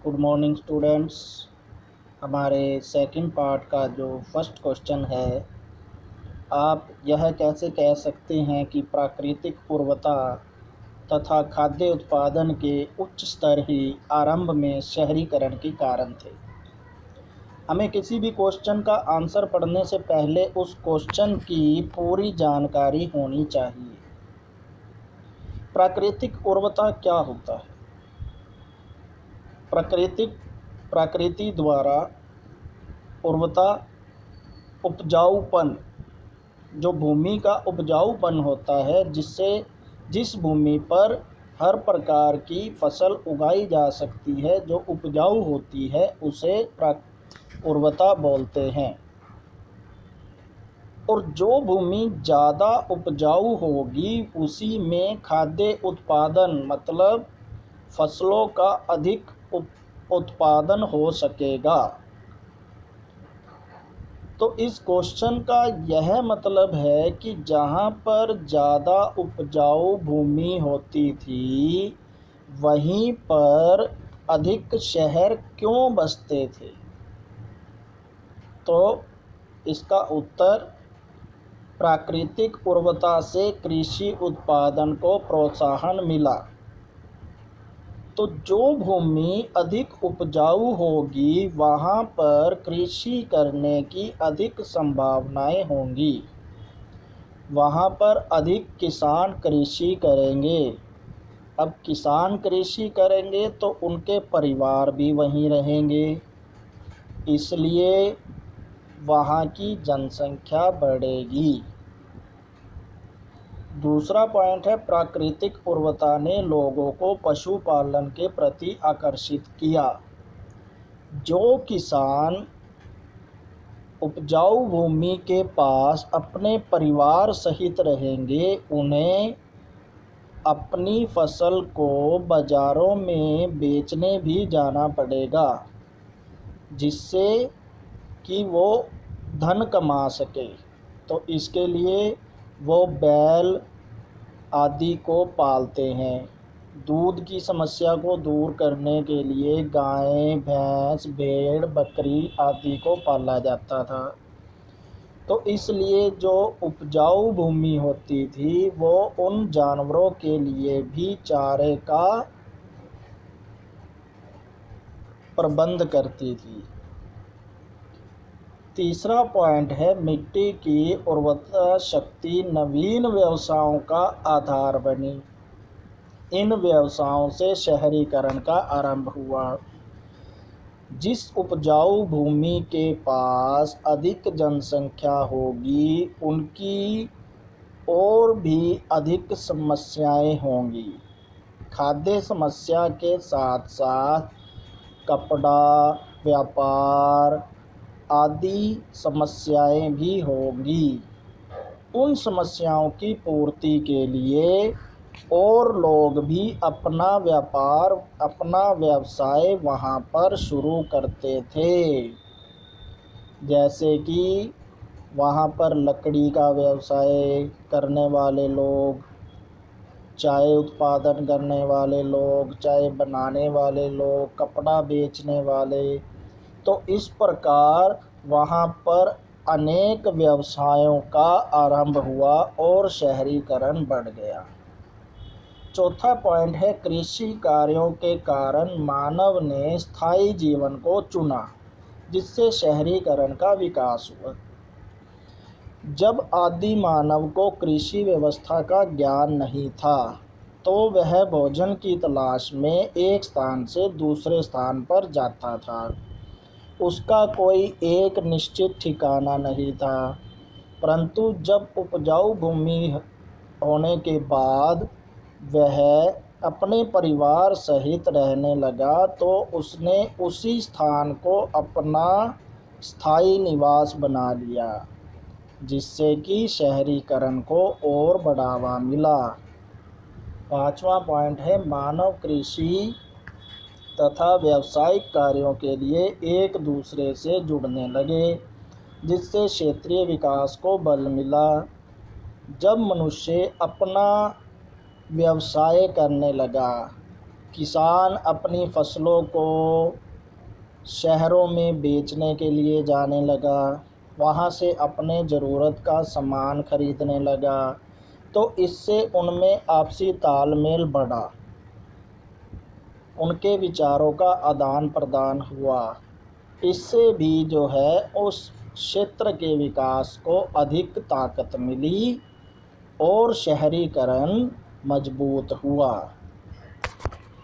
Good morning students. हमारे second part का जो फर्स्ट क्वेश्चन है, आप यह कैसे कह सकते हैं कि प्राकृतिक उर्वरता तथा खाद्य उत्पादन के उच्च स्तर ही आरंभ में शहरीकरण के कारण थे। हमें किसी भी क्वेश्चन का आंसर पढ़ने से पहले उस क्वेश्चन की पूरी जानकारी होनी चाहिए। प्राकृतिक उर्वरता क्या होता है? प्रकृति द्वारा उर्वरता उपजाऊपन, जो भूमि का उपजाऊपन होता है, जिस भूमि पर हर प्रकार की फसल उगाई जा सकती है, जो उपजाऊ होती है, उसे उर्वरता बोलते हैं। और जो भूमि ज़्यादा उपजाऊ होगी उसी में खाद्य उत्पादन मतलब फसलों का अधिक उत्पादन हो सकेगा। तो इस क्वेश्चन का यह मतलब है कि जहाँ पर ज़्यादा उपजाऊ भूमि होती थी वहीं पर अधिक शहर क्यों बसते थे? तो इसका उत्तर, प्राकृतिक उर्वरता से कृषि उत्पादन को प्रोत्साहन मिला। तो जो भूमि अधिक उपजाऊ होगी वहाँ पर कृषि करने की अधिक संभावनाएं होंगी, वहाँ पर अधिक किसान कृषि करेंगे। अब किसान कृषि करेंगे तो उनके परिवार भी वहीं रहेंगे, इसलिए वहाँ की जनसंख्या बढ़ेगी। दूसरा पॉइंट है, प्राकृतिक उर्वरता ने लोगों को पशुपालन के प्रति आकर्षित किया। जो किसान उपजाऊ भूमि के पास अपने परिवार सहित रहेंगे, उन्हें अपनी फसल को बाज़ारों में बेचने भी जाना पड़ेगा, जिससे कि वो धन कमा सके। तो इसके लिए वो बैल आदि को पालते हैं। दूध की समस्या को दूर करने के लिए गाय, भैंस, भेड़, बकरी आदि को पाला जाता था। तो इसलिए जो उपजाऊ भूमि होती थी वो उन जानवरों के लिए भी चारे का प्रबंध करती थी। तीसरा पॉइंट है, मिट्टी की उर्वरता शक्ति नवीन व्यवसायों का आधार बनी। इन व्यवसायों से शहरीकरण का आरंभ हुआ। जिस उपजाऊ भूमि के पास अधिक जनसंख्या होगी उनकी और भी अधिक समस्याएं होंगी। खाद्य समस्या के साथ साथ कपड़ा व्यापार आदि समस्याएं भी होंगी। उन समस्याओं की पूर्ति के लिए और लोग भी अपना व्यवसाय वहाँ पर शुरू करते थे। जैसे कि वहाँ पर लकड़ी का व्यवसाय करने वाले लोग, चाय उत्पादन करने वाले लोग, चाय बनाने वाले लोग, कपड़ा बेचने वाले। तो इस प्रकार वहाँ पर अनेक व्यवसायों का आरंभ हुआ और शहरीकरण बढ़ गया। चौथा पॉइंट है, कृषि कार्यों के कारण मानव ने स्थायी जीवन को चुना, जिससे शहरीकरण का विकास हुआ। जब आदि मानव को कृषि व्यवस्था का ज्ञान नहीं था तो वह भोजन की तलाश में एक स्थान से दूसरे स्थान पर जाता था। उसका कोई एक निश्चित ठिकाना नहीं था। परंतु जब उपजाऊ भूमि होने के बाद वह अपने परिवार सहित रहने लगा तो उसने उसी स्थान को अपना स्थायी निवास बना लिया, जिससे कि शहरीकरण को और बढ़ावा मिला। पांचवा पॉइंट है, मानव कृषि तथा व्यावसायिक कार्यों के लिए एक दूसरे से जुड़ने लगे, जिससे क्षेत्रीय विकास को बल मिला। जब मनुष्य अपना व्यवसाय करने लगा, किसान अपनी फसलों को शहरों में बेचने के लिए जाने लगा, वहाँ से अपने ज़रूरत का सामान खरीदने लगा। तो इससे उनमें आपसी तालमेल बढ़ा, उनके विचारों का आदान प्रदान हुआ। इससे भी जो है उस क्षेत्र के विकास को अधिक ताकत मिली और शहरीकरण मजबूत हुआ।